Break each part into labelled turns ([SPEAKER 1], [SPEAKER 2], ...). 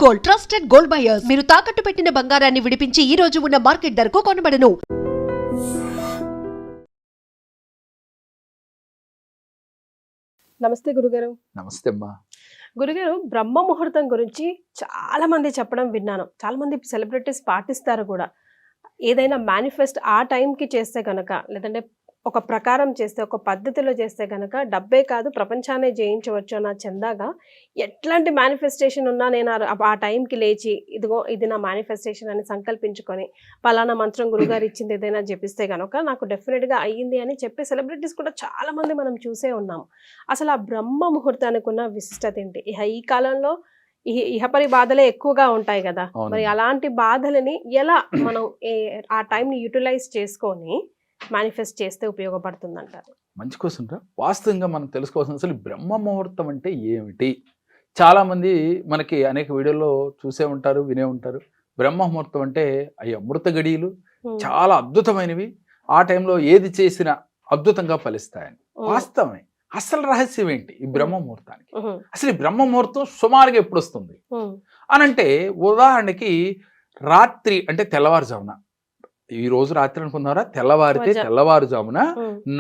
[SPEAKER 1] Gold, trusted gold buyers. మీరు తాకట్టు పెట్టిన బంగారాన్ని విడిపించి ఈ రోజు ఉన్న మార్కెట్ ధరకు కొనబడను.
[SPEAKER 2] నమస్తే గురుగారు.
[SPEAKER 3] నమస్తే అమ్మా.
[SPEAKER 2] గురుగారు, బ్రహ్మ ముహూర్తం గురించి చాలా మంది చెప్పడం విన్నాను. చాలా మంది సెలబ్రిటీస్ పాటిస్తారు కూడా. ఏదైనా మేనిఫెస్ట్ ఆ టైంకి చేస్తే గనక, లేదంటే ఒక ప్రకారం చేస్తే, ఒక పద్ధతిలో చేస్తే గనక డబ్బే కాదు ప్రపంచాన్ని జయించవచ్చు అన్న చందాగా ఎట్లాంటి మేనిఫెస్టేషన్ ఉన్నా నేను ఆ టైంకి లేచి ఇదిగో ఇది నా మేనిఫెస్టేషన్ అని సంకల్పించుకొని పలానా మంత్రం గురుగారు ఇచ్చింది ఏదైనా జపిస్తే కనుక నాకు డెఫినెట్గా అయ్యింది అని చెప్పే సెలబ్రిటీస్ కూడా చాలా మంది మనం చూసే ఉన్నాం. అసలు ఆ బ్రహ్మ ముహూర్తానికి ఉన్న విశిష్టత ఏంటి? ఈ కాలంలో ఇహపరి బాధలే ఎక్కువగా ఉంటాయి కదా, మరి అలాంటి బాధలని ఎలా మనం ఆ టైంని యూటిలైజ్ చేసుకొని మేనిఫెస్ట్ చేస్తే ఉపయోగపడుతుంది అంటారు?
[SPEAKER 3] మంచి క్వశ్చన్ రా. వాస్తవంగా మనం తెలుసుకోవాల్సిన అసలు బ్రహ్మ ముహూర్తం అంటే ఏమిటి? చాలామంది మనకి అనేక వీడియోల్లో చూసే ఉంటారు, వినే ఉంటారు. బ్రహ్మ ముహూర్తం అంటే అవి అమృత గడియలు, చాలా అద్భుతమైనవి. ఆ టైంలో ఏది చేసినా అద్భుతంగా ఫలిస్తాయని. వాస్తవమే. అసలు రహస్యం ఏంటి ఈ బ్రహ్మ ముహూర్తానికి? అసలు ఈ బ్రహ్మ ముహూర్తం సుమారుగా ఎప్పుడు వస్తుంది అనంటే, ఉదాహరణకి రాత్రి అంటే తెల్లవారుజామున, ఈ రోజు రాత్రి అనుకున్నారా, తెల్లవారితే తెల్లవారుజామున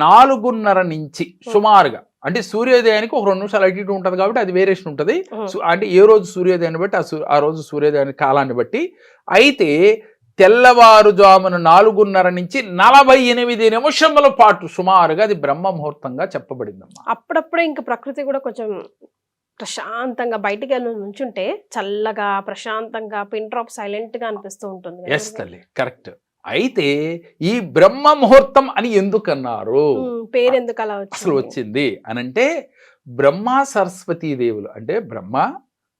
[SPEAKER 3] 4:30 నుంచి సుమారుగా, అంటే సూర్యోదయానికి ఒక 2 నిమిషాలు అటు ఇటు ఉంటుంది కాబట్టి అది వేరియేషన్ ఉంటుంది. అంటే ఏ రోజు సూర్యోదయాన్ని బట్టి ఆ రోజు సూర్యోదయాన్ని కాలాన్ని బట్టి. అయితే తెల్లవారుజామున 4:30 నుంచి 48 నిమిషముల పాటు సుమారుగా అది బ్రహ్మ ముహూర్తంగా చెప్పబడిందమ్మా.
[SPEAKER 2] అప్పుడప్పుడే ఇంకా ప్రకృతి కూడా కొంచెం ప్రశాంతంగా బయటికి వెళ్ళి నుంచుంటే చల్లగా ప్రశాంతంగా పిన్ డ్రాప్ సైలెంట్ గా అనిపిస్తూ ఉంటుంది.
[SPEAKER 3] ఎస్ తల్లి, కరెక్ట్. అయితే ఈ బ్రహ్మ ముహూర్తం అని ఎందుకన్నారు,
[SPEAKER 2] పేరు ఎందుకు అలా
[SPEAKER 3] అసలు వచ్చింది అనంటే, బ్రహ్మ సరస్వతీ దేవులు అంటే బ్రహ్మ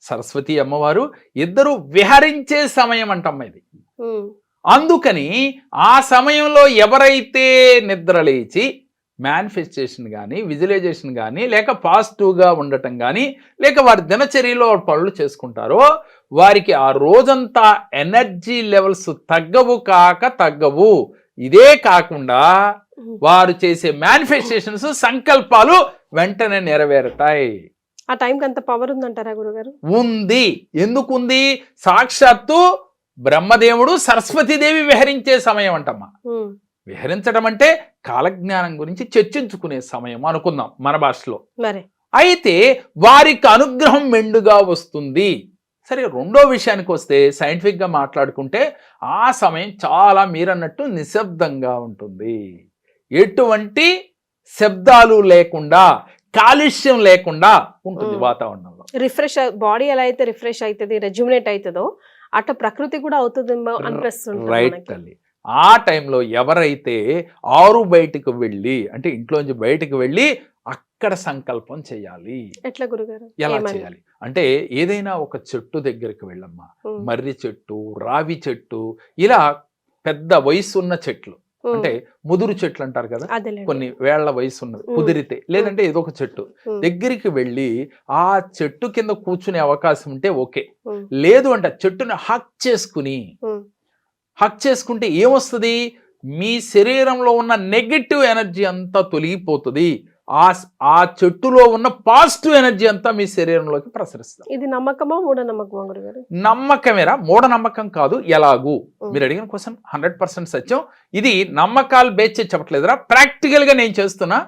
[SPEAKER 3] సరస్వతి అమ్మవారు ఇద్దరు విహరించే సమయం అంటమ్మ ఇది. అందుకని ఆ సమయంలో ఎవరైతే నిద్రలేచి మేనిఫెస్టేషన్ కానీ, విజువలైజేషన్ కానీ, లేక పాజిటివ్గా ఉండటం కానీ, లేక వారి దినచర్యలో పనులు చేసుకుంటారో వారికి ఆ రోజంతా ఎనర్జీ లెవెల్స్ తగ్గవు. ఇదే కాకుండా వారు చేసే మేనిఫెస్టేషన్స్, సంకల్పాలు వెంటనే నెరవేరుతాయి.
[SPEAKER 2] ఆ టైంకి అంత పవర్ ఉందంటారా గురుగారు?
[SPEAKER 3] ఉంది. ఎందుకుంది? సాక్షాత్తు బ్రహ్మదేవుడు సరస్వతీదేవి విహరించే సమయం అంటమ్మా. విహరించడం అంటే కాలజ్ఞానం గురించి చర్చించుకునే సమయం అనుకుందాం మన భాషలో. అయితే వారికి అనుగ్రహం మెండుగా వస్తుంది. సరే, రెండో విషయానికి వస్తే సైంటిఫిక్ గా మాట్లాడుకుంటే ఆ సమయం చాలా మీరన్నట్టు నిశ్శబ్దంగా ఉంటుంది. ఎటువంటి శబ్దాలు లేకుండా, కాలుష్యం లేకుండా ఉంటుంది వాతావరణంలో.
[SPEAKER 2] రిఫ్రెష్ బాడీ ఎలా అయితే రిఫ్రెష్ అవుతుంది, రెజ్యూమినేట్ అవుతుందో అట్లా ప్రకృతి కూడా అవుతుందేమో అనిపిస్తుంది.
[SPEAKER 3] రైట్ తల్లి. ఆ టైంలో ఎవరైతే ఆరు బయటకు వెళ్ళి, అంటే ఇంట్లోంచి బయటకు వెళ్ళి అక్కడ సంకల్పం చేయాలి.
[SPEAKER 2] ఎట్లా గురుగారు?
[SPEAKER 3] ఎలా చేయాలి అంటే, ఏదైనా ఒక చెట్టు దగ్గరికి వెళ్ళమ్మా. మర్రి చెట్టు, రావి చెట్టు, ఇలా పెద్ద వయసు ఉన్న చెట్లు, అంటే ముదురు చెట్లు అంటారు కదా, కొన్ని వేళ్ల వయసు ఉన్నది కుదిరితే, లేదంటే ఏదో ఒక చెట్టు దగ్గరికి వెళ్ళి ఆ చెట్టు కింద కూర్చునే అవకాశం ఉంటే ఓకే. లేదు అంటే చెట్టుని హక్ చేసుకుంటే ఏమొస్తుంది? మీ శరీరంలో ఉన్న నెగటివ్ ఎనర్జీ అంతా తొలగిపోతుంది. ఆ చెట్టులో ఉన్న పాజిటివ్ ఎనర్జీ అంతా మీ శరీరంలోకి ప్రసరిస్తుంది.
[SPEAKER 2] ఇది నమ్మకమా మూఢనమ్మకమా గురుగారు?
[SPEAKER 3] నమ్మకమేరా, మూఢనమ్మకం కాదు. ఎలాగూ మీరు అడిగిన క్వశ్చన్ 100% సత్యం. ఇది నమ్మకాలు బేస్ చేసి చెప్పట్లేదురా, ప్రాక్టికల్ గా నేను చేస్తున్నా.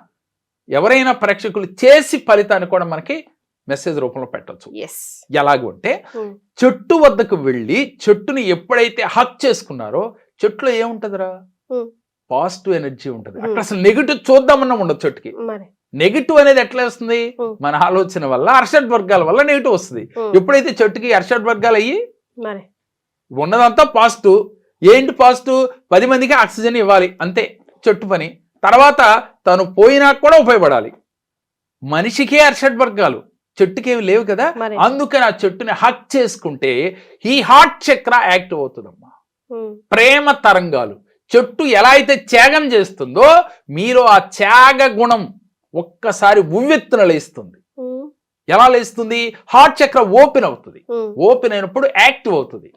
[SPEAKER 3] ఎవరైనా ప్రేక్షకులు చేసి ఫలితాన్ని కూడా మనకి మెసేజ్ రూపంలో పెట్టచ్చు. ఎలాగూ అంటే, చెట్టు వద్దకు వెళ్ళి చెట్టుని ఎప్పుడైతే హక్ చేసుకున్నారో చెట్టులో ఏముంటదిరా? పాజిటివ్ ఎనర్జీ ఉంటుంది. అక్కడ అసలు నెగిటివ్ చూద్దామన్నా ఉండదు చెట్టుకి. నెగిటివ్ అనేది ఎట్లా వస్తుంది? మన ఆలోచన వల్ల, అర్షడ్ వర్గాల వల్ల నెగిటివ్ వస్తుంది. ఎప్పుడైతే చెట్టుకి అర్షడ్ వర్గాలు అయ్యి ఉన్నదంతా పాజిటివ్. ఏంటి పాజిటివ్? 10 మందికి ఆక్సిజన్ ఇవ్వాలి, అంతే చెట్టు పని. తర్వాత తను పోయినా కూడా ఉపయోగపడాలి. మనిషికే అర్షడ్ వర్గాలు, చెట్టుకేమి లేవు కదా. అందుకని ఆ చెట్టుని హక్ చేసుకుంటే ఈ హార్ట్ చక్ర యాక్టివ్ అవుతుందమ్మా. ప్రేమ తరంగాలు, చెట్టు ఎలా అయితే త్యాగం చేస్తుందో మీలో ఆ త్యాగ గుణం ఒక్కసారి ఉవ్వెత్తున లేస్తుంది. ఎలా లేస్తుంది? హార్ట్ చక్ర ఓపెన్ అవుతుంది. ఓపెన్ అయినప్పుడు యాక్టివ్ అవుతుంది.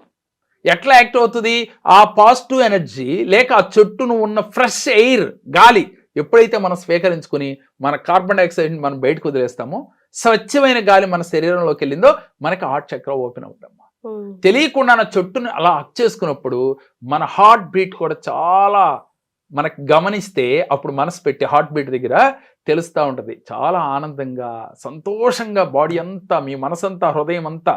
[SPEAKER 3] ఎట్లా యాక్టివ్ అవుతుంది? ఆ పాజిటివ్ ఎనర్జీ లేక ఆ చెట్టును ఉన్న ఫ్రెష్ ఎయిర్, గాలి ఎప్పుడైతే మనం స్వీకరించుకుని మన కార్బన్ డైఆక్సైడ్ మనం బయటకు వదిలేస్తామో, స్వచ్ఛమైన గాలి మన శరీరంలోకి వెళ్ళిందో మనకి హార్ట్ చక్ర ఓపెన్ అవుతుందమ్మా. తెలియకుండా నా చెట్టుని అలా హక్ చేసుకున్నప్పుడు మన హార్ట్ బీట్ కూడా చాలా మనకు గమనిస్తే అప్పుడు మనసు పెట్టి హార్ట్ బీట్ దగ్గర తెలుస్తూ ఉంటుంది. చాలా ఆనందంగా సంతోషంగా బాడీ అంతా మీ మనసంతా హృదయం అంతా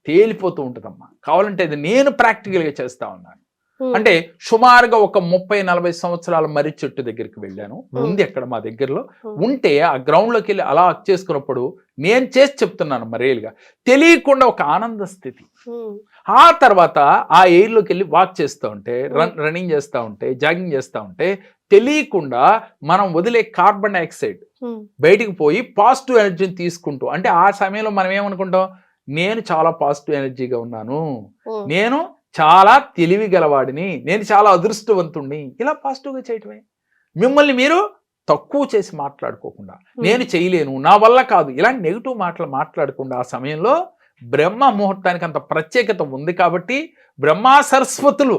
[SPEAKER 3] తేలిపోతూ ఉంటుందమ్మా. కావాలంటే అది నేను ప్రాక్టికల్గా చేస్తా ఉన్నాను. అంటే సుమారుగా ఒక 30-40 సంవత్సరాల మర్రి చెట్టు దగ్గరికి వెళ్ళాను. ఉంది అక్కడ మా దగ్గరలో ఉంటే ఆ గ్రౌండ్ లోకి వెళ్ళి అలా హక్ చేసుకున్నప్పుడు నేను చేసి చెప్తున్నాను మరేలుగా తెలియకుండా ఒక ఆనంద స్థితి. ఆ తర్వాత ఆ ఎయిర్ లోకి వెళ్ళి వాక్ చేస్తూ ఉంటే రన్నింగ్ చేస్తూ ఉంటే జాగింగ్ చేస్తూ ఉంటే తెలియకుండా మనం వదిలే కార్బన్ డైఆక్సైడ్ బయటికి పోయి పాజిటివ్ ఎనర్జీని తీసుకుంటూ, అంటే ఆ సమయంలో మనం ఏమనుకుంటాం, నేను చాలా పాజిటివ్ ఎనర్జీగా ఉన్నాను, నేను చాలా తెలివి గలవాడిని, నేను చాలా అదృష్టవంతుణ్ణి, ఇలా పాజిటివ్గా చేయటమే. మిమ్మల్ని మీరు తక్కువ చేసి మాట్లాడుకోకుండా, నేను చేయలేను, నా వల్ల కాదు, ఇలాంటి నెగిటివ్ మాటలు మాట్లాడకుండా ఆ సమయంలో బ్రహ్మ ముహూర్తానికి అంత ప్రత్యేకత ఉంది కాబట్టి బ్రహ్మ సరస్వతులు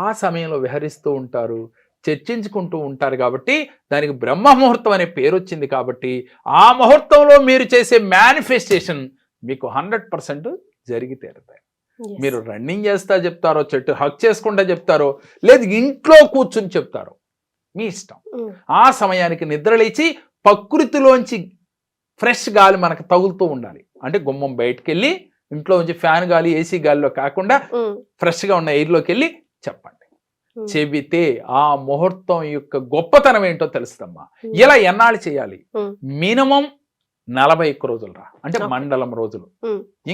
[SPEAKER 3] ఆ సమయంలో విహరిస్తూ ఉంటారు, చర్చించుకుంటూ ఉంటారు కాబట్టి దానికి బ్రహ్మ ముహూర్తం అనే పేరు వచ్చింది. కాబట్టి ఆ ముహూర్తంలో మీరు చేసే మేనిఫెస్టేషన్ మీకు 100% జరిగి తీరుతాయి. మీరు రన్నింగ్ చేస్తా చెప్తారో, చెట్టు హక్ చేసుకుంటా చెప్తారో, లేదు ఇంట్లో కూర్చుని చెప్తారో, మీ ఇష్టం. ఆ సమయానికి నిద్రలేచి ప్రకృతిలోంచి ఫ్రెష్ గాలి మనకు తగులుతూ ఉండాలి. అంటే గుమ్మం బయటకు వెళ్ళి ఇంట్లో నుంచి ఫ్యాన్ గాలి ఏసీ గాలిలో కాకుండా ఫ్రెష్గా ఉన్న ఎయిర్లోకి వెళ్ళి చెప్పండి. చెబితే ఆ ముహూర్తం యొక్క గొప్పతనం ఏంటో తెలుస్తమ్మా. ఇలా ఎన్నాళ్ళు చేయాలి? మినిమం 41 రోజులు రా, అంటే మండలం రోజులు.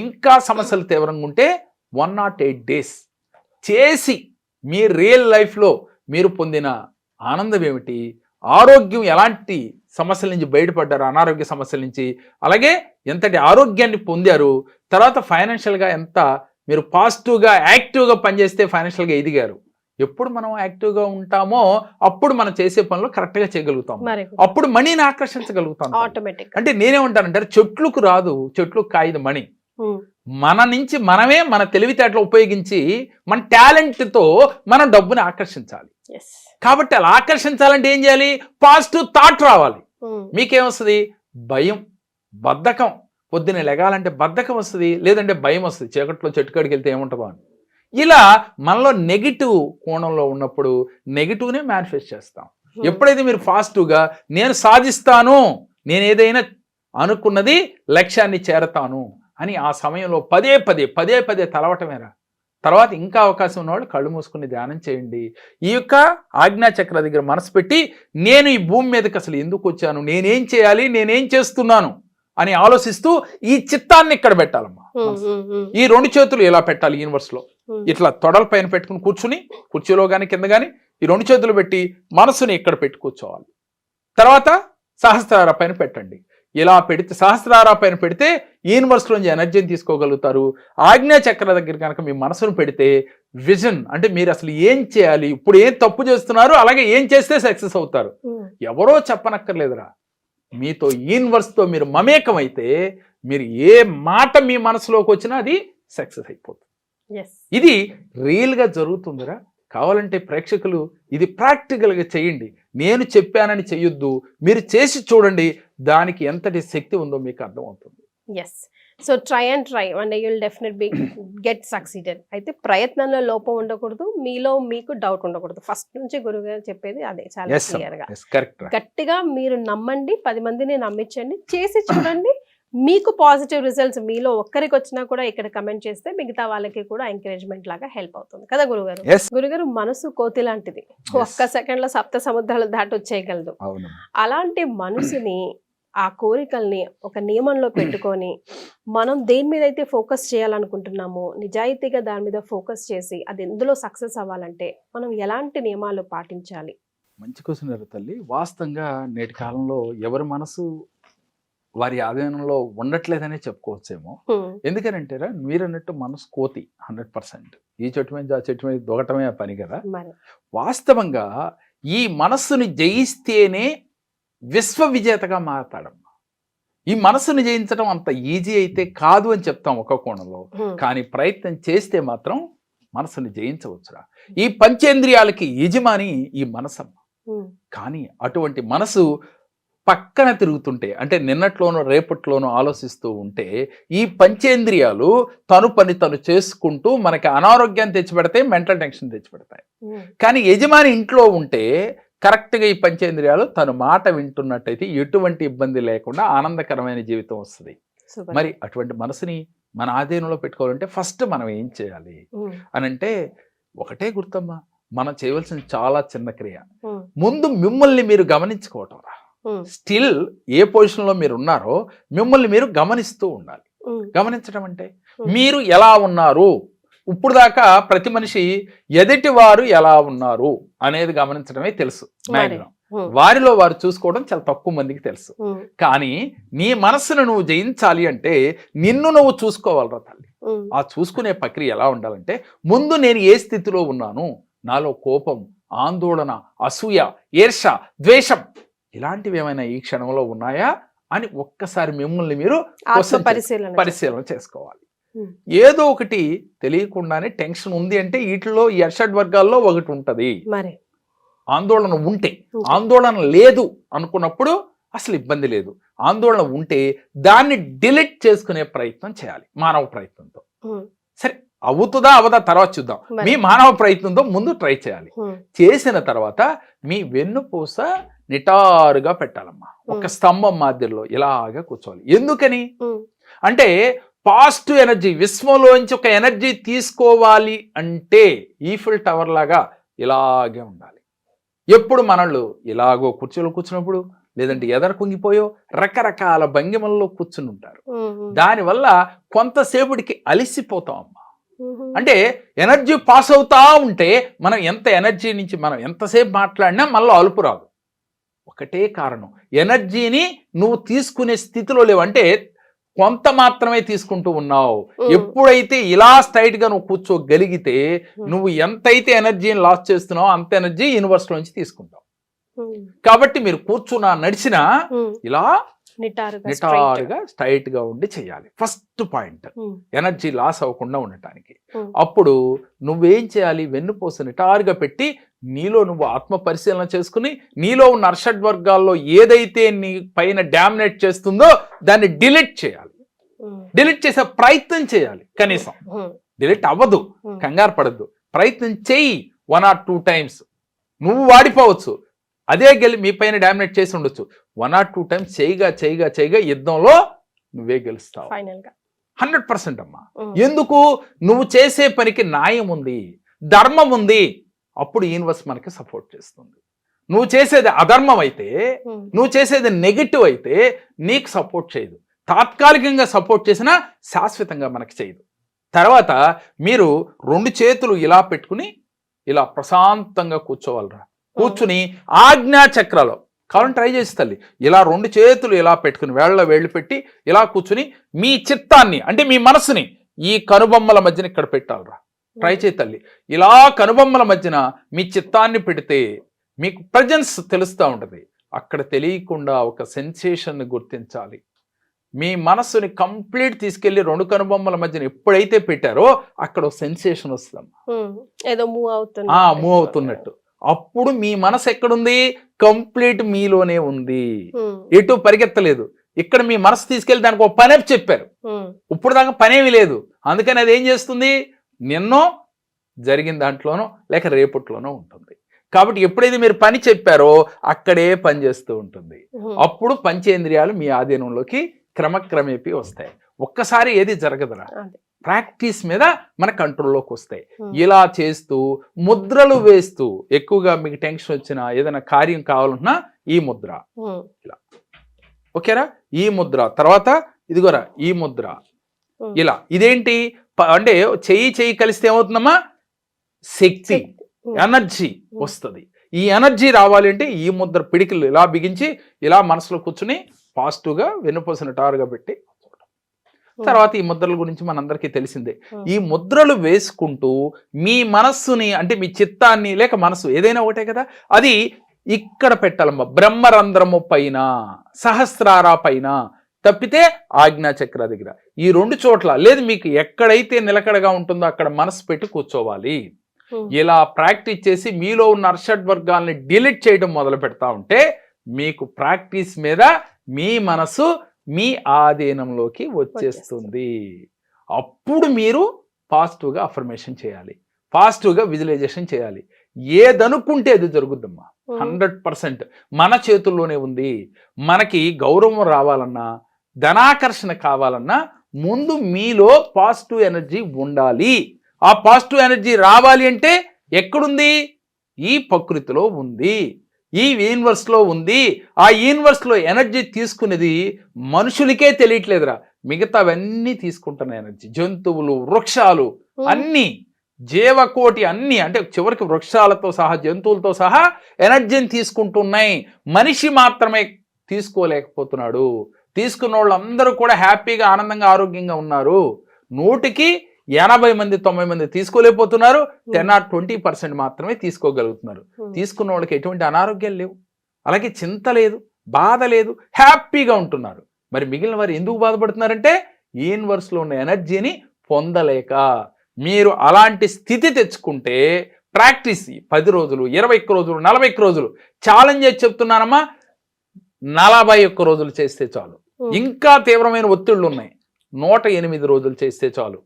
[SPEAKER 3] ఇంకా సమస్యలు తీవ్రంగా ఉంటే 108 days చేసి మీ రియల్ లైఫ్లో మీరు పొందిన ఆనందం ఏమిటి, ఆరోగ్యం ఎలాంటి సమస్యల నుంచి బయటపడ్డారు, అనారోగ్య సమస్యల నుంచి, అలాగే ఎంతటి ఆరోగ్యాన్ని పొందారు, తర్వాత ఫైనాన్షియల్గా ఎంత మీరు పాజిటివ్గా యాక్టివ్గా పనిచేస్తే ఫైనాన్షియల్గా ఎదిగారు. ఎప్పుడు మనం యాక్టివ్గా ఉంటామో అప్పుడు మనం చేసే పనులు కరెక్ట్గా చేయగలుగుతాం, అప్పుడు మనీని ఆకర్షించగలుగుతాం. అంటే నేనేమంటానంటే చెట్లకు రాదు, చెట్లకు కాయదు మణి. మన నుంచి మనమే మన తెలివితేటలు ఉపయోగించి మన టాలెంట్తో మనం డబ్బుని ఆకర్షించాలి. కాబట్టి అలా ఆకర్షించాలంటే ఏం చేయాలి? పాజిటివ్ థాట్ రావాలి. మీకేమొస్తుంది? భయం, బద్ధకం. పొద్దున్నే లెగాలంటే బద్ధకం వస్తుంది, లేదంటే భయం వస్తుంది, చీకట్లో చెట్టుకాడికి వెళ్తే ఏముంటుందో అని. ఇలా మనలో నెగిటివ్ కోణంలో ఉన్నప్పుడు నెగిటివ్నే మేనిఫెస్ట్ చేస్తాం. ఎప్పుడైతే మీరు పాజిటివ్గా నేను సాధిస్తాను, నేను ఏదైనా అనుకున్నది లక్ష్యాన్ని చేరతాను అని ఆ సమయంలో పదే పదే తలవటమేరా. తర్వాత ఇంకా అవకాశం ఉన్నవాళ్ళు కళ్ళు మూసుకుని ధ్యానం చేయండి. ఈ యొక్క ఆజ్ఞాచక్ర దగ్గర మనసు పెట్టి నేను ఈ భూమి మీదకి అసలు ఎందుకు వచ్చాను, నేనేం చేయాలి, నేనేం చేస్తున్నాను అని ఆలోచిస్తూ ఈ చిత్తాన్ని ఇక్కడ పెట్టాలమ్మా. ఈ 2 చేతులు ఇలా పెట్టాలి యూనివర్స్లో, ఇట్లా తొడల పైన పెట్టుకుని కూర్చుని, కుర్చీలో కానీ కింద కానీ ఈ 2 చేతులు పెట్టి మనసుని ఇక్కడ పెట్టి కూర్చోవాలి. తర్వాత సహస్రార పైన పెట్టండి. ఇలా పెడితే సహస్రార పైన పెడితే యూనివర్స్లోంచి ఎనర్జీని తీసుకోగలుగుతారు. ఆజ్ఞా చక్ర దగ్గర కనుక మీ మనసును పెడితే విజన్, అంటే మీరు అసలు ఏం చేయాలి, ఇప్పుడు ఏం తప్పు చేస్తున్నారు, అలాగే ఏం చేస్తే సక్సెస్ అవుతారు, ఎవరో చెప్పనక్కర్లేదురా. మీతో యూనివర్స్తో మీరు మమేకమైతే మీరు ఏ మాట మీ మనసులోకి వచ్చినా అది సక్సెస్ అయిపోతుంది. ఇది రియల్గా జరుగుతుందిరా. కావాలంటే ప్రేక్షకులు ఇది ప్రాక్టికల్గా చేయండి. నేను చెప్పానని చెయ్యొద్దు, మీరు చేసి చూడండి, దానికి ఎంతటి శక్తి ఉందో మీకు అర్థమవుతుంది.
[SPEAKER 2] Yes, so try and you will definitely get succeeded. అయితే ప్రయత్నంలో లోపం ఉండకూడదు, మీలో మీకు డౌట్ ఉండకూడదు. ఫస్ట్ నుంచి గురుగారు చెప్పేది అదే, చాలా క్లియర్గా గట్టిగా మీరు నమ్మండి, 10 మందిని నమ్మించండి, చేసి చూడండి. మీకు పాజిటివ్ రిజల్ట్స్ మీలో ఒక్కరికి వచ్చినా కూడా ఇక్కడ కమెంట్ చేస్తే మిగతా వాళ్ళకి కూడా ఎంకరేజ్మెంట్ లాగా హెల్ప్ అవుతుంది కదా గురుగారు. గురుగారు, మనసు కోతి లాంటిది, ఒక్క సెకండ్ లో 7 సముద్రాలు దాటి వచ్చేయగలదు. అలాంటి మనసుని, ఆ కోరికల్ని ఒక నియమంలో పెట్టుకొని మనం దేని మీద అయితే ఫోకస్ చేయాలనుకుంటున్నామో నిజాయితీగా దాని మీద ఫోకస్ చేసి అది ఎందులో సక్సెస్ అవ్వాలంటే మనం ఎలాంటి నియమాలు పాటించాలి?
[SPEAKER 3] మంచి క్వశ్చన్ తల్లి. వాస్తవంగా నేటి కాలంలో ఎవరి మనసు వారి ఆధీనంలో ఉండట్లేదనే చెప్పుకోవచ్చేమో. ఎందుకనంటారా, మీరు అన్నట్టు మనసు కోతి 100%. ఈ చెట్టు మీద ఆ చెట్టు మీద దొగటమే పని కదా. వాస్తవంగా ఈ మనస్సుని జయిస్తేనే విశ్వ విజేతగా మారతాడమ్మా. ఈ మనసుని జయించడం అంత ఈజీ అయితే కాదు అని చెప్తాం ఒక కోణంలో, కానీ ప్రయత్నం చేస్తే మాత్రం మనసుని జయించవచ్చురా. ఈ పంచేంద్రియాలకి యజమాని ఈ మనసమ్మ. కానీ అటువంటి మనసు పక్కన తిరుగుతుంటే అంటే నిన్నట్లోనూ రేపట్లోనూ ఆలోచిస్తూ ఉంటే ఈ పంచేంద్రియాలు తను పని తను చేసుకుంటూ మనకి అనారోగ్యాన్ని తెచ్చిపెడతాయి, మెంటల్ టెన్షన్ తెచ్చిపెడతాయి. కానీ యజమాని ఇంట్లో ఉంటే కరెక్ట్గా ఈ పంచేంద్రియాలు తన మాట వింటున్నట్టయితే ఎటువంటి ఇబ్బంది లేకుండా ఆనందకరమైన జీవితం వస్తుంది. మరి అటువంటి మనసుని మన ఆధీనంలో పెట్టుకోవాలంటే ఫస్ట్ మనం ఏం చేయాలి అని అంటే ఒకటే గుర్తమ్మా, మనం చేయవలసిన చాలా చిన్న క్రియ. ముందు మిమ్మల్ని మీరు గమనించుకోవటం రా. స్టిల్ ఏ పొజిషన్లో మీరు ఉన్నారో మిమ్మల్ని మీరు గమనిస్తూ ఉండాలి. గమనించడం అంటే మీరు ఎలా ఉన్నారు, ఇప్పుడు దాకా ప్రతి మనిషి ఎదుటి వారు ఎలా ఉన్నారు అనేది గమనించడమే తెలుసు మ్యాక్సిమం. వారిలో వారు చూసుకోవడం చాలా తక్కువ మందికి తెలుసు. కానీ నీ మనస్సును నువ్వు జయించాలి అంటే నిన్ను నువ్వు చూసుకోవాలరా తల్లి. ఆ చూసుకునే ప్రక్రియ ఎలా ఉండాలంటే ముందు నేను ఏ స్థితిలో ఉన్నాను, నాలో కోపం, ఆందోళన, అసూయ, ఈర్ష, ద్వేషం ఇలాంటివి ఏమైనా ఈ క్షణంలో ఉన్నాయా అని ఒక్కసారి మిమ్మల్ని మీరు పరిశీలన చేసుకోవాలి. ఏదో ఒకటి తెలియకుండానే టెన్షన్ ఉంది అంటే వీటిలో ఈ అర్షడ్ వర్గాల్లో ఒకటి ఉంటది. ఆందోళన ఉంటే, ఆందోళన లేదు అనుకున్నప్పుడు అసలు ఇబ్బంది లేదు. ఆందోళన ఉంటే దాన్ని డిలీట్ చేసుకునే ప్రయత్నం చేయాలి మానవ ప్రయత్నంతో. సరే అవుతుందా అవదా తర్వాత చూద్దాం. మీ మానవ ప్రయత్నంతో ముందు ట్రై చేయాలి. చేసిన తర్వాత మీ వెన్నుపూస నిటారుగా పెట్టాలమ్మా. ఒక స్తంభం మాదిరిలో ఇలాగా కూర్చోవాలి. ఎందుకని అంటే పాజిటివ్ ఎనర్జీ విశ్వంలోంచి ఒక ఎనర్జీ తీసుకోవాలి అంటే ఈఫిల్ టవర్ లాగా ఇలాగే ఉండాలి. ఎప్పుడు మనళ్ళు ఇలాగో కుర్చీలో కూర్చున్నప్పుడు లేదంటే ఎదర కుంగిపోయో రకరకాల భంగిమల్లో కూర్చుని ఉంటారు. దానివల్ల కొంతసేపటికి అలిసిపోతాం అమ్మా. అంటే ఎనర్జీ పాస్ అవుతా ఉంటే మనం ఎంత ఎనర్జీ నుంచి మనం ఎంతసేపు మాట్లాడినా మళ్ళీ అలుపు రాదు. ఒకటే కారణం, ఎనర్జీని నువ్వు తీసుకునే స్థితిలో లేవు. అంటే కొంత మాత్రమే తీసుకుంటూ ఉన్నావు. ఎప్పుడైతే ఇలా స్ట్రైట్ గా నువ్వు కూర్చోగలిగితే నువ్వు ఎంతైతే ఎనర్జీని లాస్ చేస్తున్నావో అంత ఎనర్జీ యూనివర్స్ నుంచి తీసుకుంటావు. కాబట్టి మీరు కూర్చున్నా నడిచినా ఇలా నిటారుగా స్ట్రైట్ గా ఉండి చేయాలి. ఫస్ట్ పాయింట్ ఎనర్జీ లాస్ అవ్వకుండా ఉండటానికి. అప్పుడు నువ్వేం చేయాలి, వెన్నుపూస నిటారుగా పెట్టి నీలో నువ్వు ఆత్మ పరిశీలన చేసుకుని నీలో ఉన్న అర్షడ్ వర్గాల్లో ఏదైతే నీ పైన డామినేట్ చేస్తుందో దాన్ని డిలీట్ చేయాలి. డిలీట్ చేసే ప్రయత్నం చేయాలి. కనీసం డిలీట్ అవ్వదు, కంగారు పడద్దు, ప్రయత్నం చెయ్యి. 1 or 2 times. నువ్వు వాడిపోవచ్చు, అదే గెలి మీ పైన డామినేట్ చేసి ఉండొచ్చు. 1 or 2 times చేయగా యుద్ధంలో నువ్వే గెలుస్తావు 100% అమ్మా. ఎందుకు? నువ్వు చేసే పనికి న్యాయం ఉంది, ధర్మం ఉంది. అప్పుడు యూనివర్స్ మనకి సపోర్ట్ చేస్తుంది. నువ్వు చేసేది అధర్మం అయితే, నువ్వు చేసేది నెగిటివ్ అయితే నీకు సపోర్ట్ చేయదు. తాత్కాలికంగా సపోర్ట్ చేసినా శాశ్వతంగా మనకి చేయదు. తర్వాత మీరు 2 చేతులు ఇలా పెట్టుకుని ఇలా ప్రశాంతంగా కూర్చోవాలరా. కూర్చుని ఆజ్ఞా చక్రాలు కావాలని ట్రై చేసి తల్లి ఇలా 2 చేతులు ఇలా పెట్టుకుని వేళ్ళు పెట్టి ఇలా కూర్చుని మీ చిత్తాన్ని అంటే మీ మనసుని ఈ కనుబొమ్మల మధ్యన ఇక్కడ పెట్టాలరా. ట్రై చేయి తల్లి. ఇలా కనుబొమ్మల మధ్యన మీ చిత్తాన్ని పెడితే మీకు ప్రజెన్స్ తెలుస్తూ ఉంటుంది. అక్కడ తెలియకుండా ఒక సెన్సేషన్ గుర్తించాలి. మీ మనస్సుని కంప్లీట్ తీసుకెళ్లి 2 కనుబొమ్మల మధ్యన ఎప్పుడైతే పెట్టారో అక్కడ ఒక సెన్సేషన్ వస్తుంది, మూవ్ అవుతున్నట్టు. అప్పుడు మీ మనసు ఎక్కడుంది? కంప్లీట్ మీలోనే ఉంది, ఎటు పరిగెత్తలేదు. ఇక్కడ మీ మనసు తీసుకెళ్లి దానికి ఒక పని చెప్పారు, ఇప్పుడు దాకా పనేమి లేదు. అందుకని అది ఏం చేస్తుంది? నిన్నో జరిగిన దాంట్లోనో లేక రేపట్లోనో ఉంటుంది. కాబట్టి ఎప్పుడైతే మీరు పని చెప్పారో అక్కడే పని చేస్తూ ఉంటుంది. అప్పుడు పంచేంద్రియాలు మీ ఆధీనంలోకి క్రమక్రమేపీ వస్తాయి. ఒక్కసారి ఏది జరగదురా, ప్రాక్టీస్ మీద మన కంట్రోల్లోకి వస్తాయి. ఇలా చేస్తూ ముద్రలు వేస్తూ ఎక్కువగా మీకు టెన్షన్ వచ్చినా ఏదైనా కార్యం కావాలన్నా ఈ ముద్ర ఇలా, ఓకేరా? ఈ ముద్ర తర్వాత ఇదిగోరా ఈ ముద్ర ఇలా. ఇదేంటి అంటే చెయ్యి కలిస్తే ఏమవుతుందమ్మా? శక్తి, ఎనర్జీ వస్తుంది. ఈ ఎనర్జీ రావాలి అంటే ఈ ముద్ర పిడికిలు ఇలా బిగించి ఇలా మనసులో కూర్చుని పాజిటివ్గా వెన్నుపూస నిటారుగా పెట్టి. తర్వాత ఈ ముద్రల గురించి మనందరికీ తెలిసిందే. ఈ ముద్రలు వేసుకుంటూ మీ మనస్సుని అంటే మీ చిత్తాన్ని లేక మనసు ఏదైనా ఒకటే కదా, అది ఇక్కడ పెట్టాలమ్మా. బ్రహ్మరంధ్రము పైన, సహస్రార పైన, తప్పితే ఆజ్ఞాచక్ర దగ్గర. ఈ 2 చోట్ల లేదు, మీకు ఎక్కడైతే నిలకడగా ఉంటుందో అక్కడ మనసు పెట్టి కూర్చోవాలి. ఇలా ప్రాక్టీస్ చేసి మీలో ఉన్న అర్షడ్ వర్గాల్ని డిలీట్ చేయడం మొదలు పెడతా ఉంటే మీకు ప్రాక్టీస్ మీద మీ మనసు మీ ఆధీనంలోకి వచ్చేస్తుంది. అప్పుడు మీరు పాజిటివ్గా అఫర్మేషన్ చేయాలి, పాజిటివ్గా విజువలైజేషన్ చేయాలి. ఏదనుకుంటే అది జరుగుద్దమ్మా. 100% మన చేతుల్లోనే ఉంది. మనకి గౌరవం రావాలన్నా, ధనాకర్షణ కావాలన్నా ముందు మీలో పాజిటివ్ ఎనర్జీ ఉండాలి. ఆ పాజిటివ్ ఎనర్జీ రావాలి అంటే ఎక్కడుంది? ఈ ప్రకృతిలో ఉంది, ఈ యూనివర్స్లో ఉంది. ఆ యూనివర్స్లో ఎనర్జీ తీసుకునేది మనుషులకే తెలియట్లేదురా, మిగతావన్నీ తీసుకుంటున్న ఎనర్జీ. జంతువులు, వృక్షాలు, అన్నీ జీవకోటి అన్నీ, అంటే చివరికి వృక్షాలతో సహా జంతువులతో సహా ఎనర్జీని తీసుకుంటున్నాయి. మనిషి మాత్రమే తీసుకోలేకపోతున్నాడు. తీసుకున్న వాళ్ళందరూ కూడా హ్యాపీగా, ఆనందంగా, ఆరోగ్యంగా ఉన్నారు. 100కి 80 మంది 90 మంది తీసుకోలేకపోతున్నారు. 10 or 20% మాత్రమే తీసుకోగలుగుతున్నారు. తీసుకున్న వాళ్ళకి ఎటువంటి అనారోగ్యాలు లేవు, అలాగే చింత లేదు, బాధ లేదు, హ్యాపీగా ఉంటున్నారు. మరి మిగిలిన వారు ఎందుకు బాధపడుతున్నారంటే యూనివర్స్లో ఉన్న ఎనర్జీని పొందలేక. మీరు అలాంటి స్థితి తెచ్చుకుంటే ప్రాక్టీస్ 10 రోజులు, 21 రోజులు, 41 రోజులు ఛాలెంజ్ చేసి చెప్తున్నానమ్మా. 41 రోజులు చేస్తే చాలు. ఇంకా తీవ్రమైన ఒత్తిళ్లు ఉన్నాయి. 108 రోజులు చేస్తే చాలు.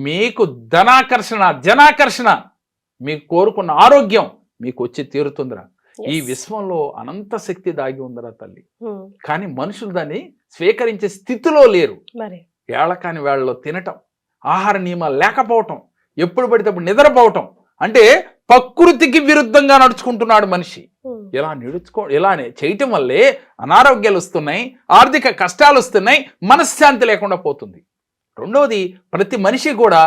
[SPEAKER 3] మీకు ధనాకర్షణ, జనాకర్షణ, మీకు కోరుకున్న ఆరోగ్యం మీకు వచ్చి తీరుతుందిరా. ఈ విశ్వంలో అనంత శక్తి దాగి ఉందిరా తల్లి. కానీ మనుషులు దాన్ని స్వీకరించే స్థితిలో లేరు. వేళ కాని వేళలో తినటం, ఆహార నియమాలు లేకపోవటం, ఎప్పుడు పడితే అప్పుడు నిద్రపోవటం, అంటే ప్రకృతికి విరుద్ధంగా నడుచుకుంటున్నాడు మనిషి. ఇలానే చేయటం వల్లే అనారోగ్యాలు వస్తున్నాయి, ఆర్థిక కష్టాలు వస్తున్నాయి, మనశ్శాంతి లేకుండా పోతుంది. రెండవది, ప్రతి మనిషి కూడా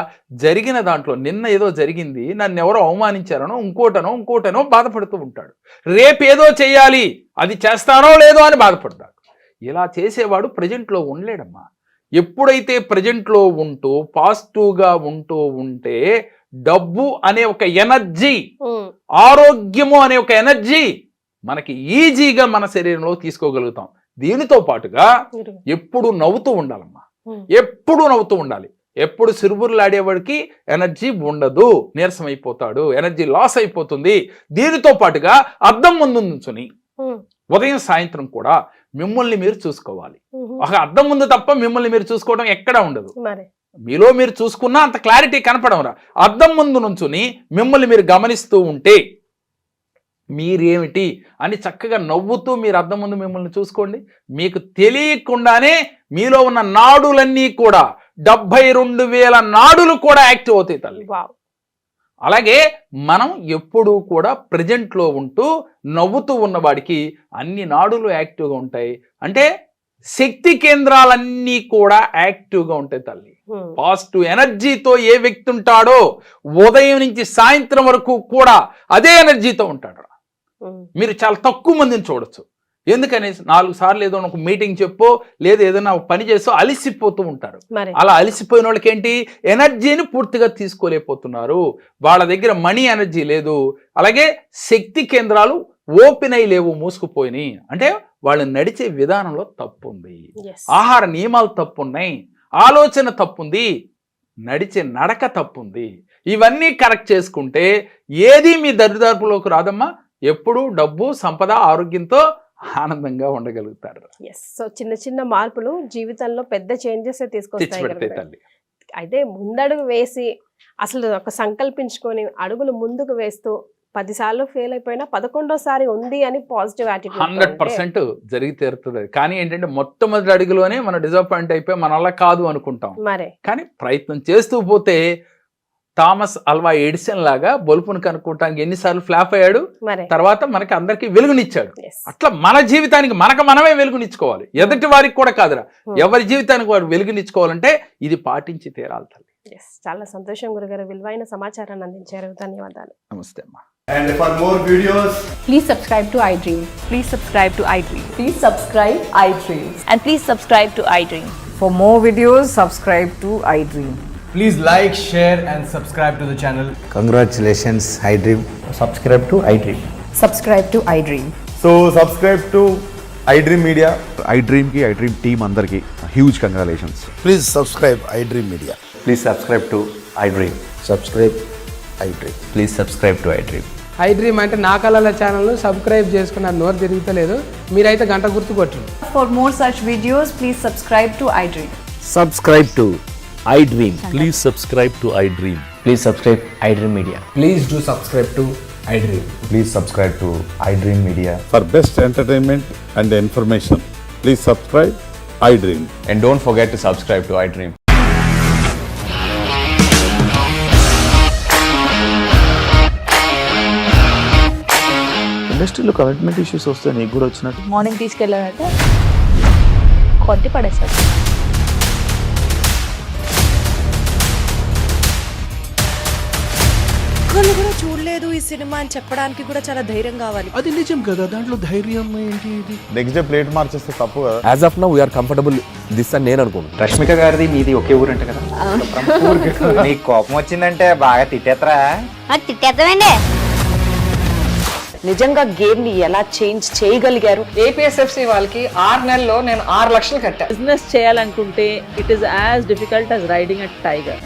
[SPEAKER 3] జరిగిన దాంట్లో నిన్న ఏదో జరిగింది, నన్ను ఎవరో అవమానించారనో ఇంకోటనో బాధపడుతూ ఉంటాడు. రేపేదో చెయ్యాలి, అది చేస్తానో లేదో అని బాధపడతాడు. ఇలా చేసేవాడు ప్రజెంట్లో ఉండలేడమ్మా. ఎప్పుడైతే ప్రజెంట్లో ఉంటూ పాజిటివ్గా ఉంటే డబ్బు అనే ఒక ఎనర్జీ, ఆరోగ్యము అనే ఒక ఎనర్జీ మనకి ఈజీగా మన శరీరంలో తీసుకోగలుగుతాం. దీనితో పాటుగా ఎప్పుడు నవ్వుతూ ఉండాలమ్మా, ఎప్పుడు నవ్వుతూ ఉండాలి. ఎప్పుడు సిరుబుర్లాడేవాడికి ఎనర్జీ ఉండదు, నీరసం అయిపోతాడు, ఎనర్జీ లాస్ అయిపోతుంది. దీనితో పాటుగా అద్దం ముందు నుంచుని ఉదయం సాయంత్రం కూడా మిమ్మల్ని మీరు చూసుకోవాలి. ఒక అద్దం ముందు తప్ప మిమ్మల్ని మీరు చూసుకోవడం ఎక్కడా ఉండదు. మీలో మీరు చూసుకున్నా అంత క్లారిటీ కనపడవరా. అద్దం ముందు నుంచుని మిమ్మల్ని మీరు గమనిస్తూ ఉంటే మీరేమిటి అని చక్కగా నవ్వుతూ మీరు అద్దం ముందు మిమ్మల్ని చూసుకోండి. మీకు తెలియకుండానే మీలో ఉన్న నాడులన్నీ కూడా 72,000 నాడులు కూడా యాక్టివ్ అవుతాయి తల్లి. అలాగే మనం ఎప్పుడూ కూడా ప్రజెంట్లో ఉంటూ నవ్వుతూ ఉన్నవాడికి అన్ని నాడులు యాక్టివ్గా ఉంటాయి. అంటే శక్తి కేంద్రాలన్నీ కూడా యాక్టివ్గా ఉంటాయి తల్లి. పాజిటివ్ ఎనర్జీతో ఏ వ్యక్తి ఉంటాడో ఉదయం నుంచి సాయంత్రం వరకు కూడా అదే ఎనర్జీతో ఉంటాడు. మీరు చాలా తక్కువ మందిని చూడొచ్చు. ఎందుకని 4 సార్లు ఏదో ఒక మీటింగ్ చెప్పో లేదా ఏదైనా పని చేసో అలిసిపోతూ ఉంటారు. అలా అలిసిపోయిన వాళ్ళకి ఏంటి, ఎనర్జీని పూర్తిగా తీసుకోలేకపోతున్నారు. వాళ్ళ దగ్గర మనీ ఎనర్జీ లేదు, అలాగే శక్తి కేంద్రాలు ఓపెన్ అయి లేవు, మూసుకుపోయినాయి. అంటే వాళ్ళు నడిచే విధానంలో తప్పు ఉంది, ఆహార నియమాలు తప్పున్నాయి, ఆలోచన తప్పుంది, నడిచే నడక తప్పుంది. ఇవన్నీ కరెక్ట్ చేసుకుంటే ఏది మీ దరిదాపులోకి రాదమ్మా. ఎప్పుడు డబ్బు, సంపద, ఆరోగ్యంతో ఆనందంగా ఉండగలుగుతారు.
[SPEAKER 2] సో చిన్న చిన్న మార్పులు జీవితంలో పెద్ద చేంజెస్ తీసుకొస్తాయి. అయితే ముందడుగు వేసి అసలు ఒక సంకల్పించుకొని అడుగులు ముందుకు వేస్తూ 10 సార్లు ఫెయిల్ అయిపోయినా 11వ ఉంది అని పాజిటివ్ యాటిట్యూడ్
[SPEAKER 3] 100% జరిగి తీరుతుంది. కానీ ఏంటంటే మొట్టమొదటి అడుగులోనే మనం డిసప్పాయింట్ అయిపోయి మన వల్ల కాదు అనుకుంటాం. కానీ ప్రయత్నం చేస్తూ పోతే థామస్ అల్వా ఎడిసన్ లాగా బల్బును కనుక్కోవటానికి ఎన్నిసార్లు ఫ్లాప్ అయ్యాడు, తర్వాత మనకి అందరికి వెలుగునిచ్చాడు. అట్లా మన జీవితానికి మనమే వెలుగునిచ్చుకోవాలి, ఎదుటి వారికి కూడా కాదురా. ఎవరి జీవితానికి వారు వెలుగునిచ్చుకోవాలంటే ఇది పాటించి తీరాలి తల్లి.
[SPEAKER 2] చాలా సంతోషం గురుగారు, విలువైన సమాచారాన్ని అందించారు. ధన్యవాదాలు.
[SPEAKER 3] నమస్తే అమ్మా.
[SPEAKER 4] And for more videos,
[SPEAKER 5] please subscribe to iDream.
[SPEAKER 6] Please subscribe to iDream.
[SPEAKER 5] Please subscribe iDream.
[SPEAKER 6] And please subscribe to iDream.
[SPEAKER 5] For more videos, subscribe to iDream.
[SPEAKER 4] please like, share and subscribe to the channel.
[SPEAKER 7] Congratulations, iDream.
[SPEAKER 8] Subscribe to iDream.
[SPEAKER 5] Subscribe to iDream.
[SPEAKER 8] So subscribe to iDream Media.
[SPEAKER 9] iDream ki iDream team andarki huge congratulations.
[SPEAKER 7] Please subscribe iDream Media.
[SPEAKER 8] Please subscribe to iDream.
[SPEAKER 7] Subscribe iDream.
[SPEAKER 8] Please subscribe to iDream.
[SPEAKER 10] I dream అంటే నా కళల channel subscribe చేసుకున్న నోరు తిరుగుతలేదు. మీరైతే గంట గుర్తు కొట్టండి.
[SPEAKER 5] For more such videos, please subscribe to iDream.
[SPEAKER 7] Subscribe to iDream.
[SPEAKER 11] Please subscribe to iDream.
[SPEAKER 4] Please subscribe iDream Media.
[SPEAKER 10] Please do subscribe to iDream.
[SPEAKER 8] Please subscribe to iDream Media.
[SPEAKER 11] For best entertainment and information, please subscribe iDream.
[SPEAKER 4] And don't forget to subscribe to iDream.
[SPEAKER 9] ఇండస్ట్రీలో commitment issues వస్తే నీకు కూడా వచ్చినట్టు
[SPEAKER 6] morning తీసుకెళ్ళారంటే కొట్టి పడేశారు.
[SPEAKER 1] ఒక్కళ్ళు కూడా చూడలేదు ఈ సినిమా అని చెప్పడానికి కూడా చాలా ధైర్యం కావాలి.
[SPEAKER 11] అది నిజం కదా, దాంట్లో ధైర్యం ఏంటి? ఇది
[SPEAKER 8] నెక్స్ట్ డే ప్లేట్ మార్చేస్తే తప్పు కదా.
[SPEAKER 11] As of now we're comfortable this అని నేను అనుకుంటున్నాను.
[SPEAKER 4] రష్మిక గారిది మీది ఒకే ఊరు అంటే కదా. నీకు కోపం వచ్చిందంటే బాగా తిట్టేత్తరా?
[SPEAKER 6] తిట్టేద్దామండి.
[SPEAKER 5] నిజంగా గేమ్ ని ఎలా చేంజ్ చేయగలిగారు?
[SPEAKER 10] ఏపీఎస్ఎఫ్సి వాళ్ళకి 6 నెలల్లో నేను 6 లక్షలు కట్టా.
[SPEAKER 6] బిజినెస్ చేయాలనుకుంటే it is as difficult as riding a tiger.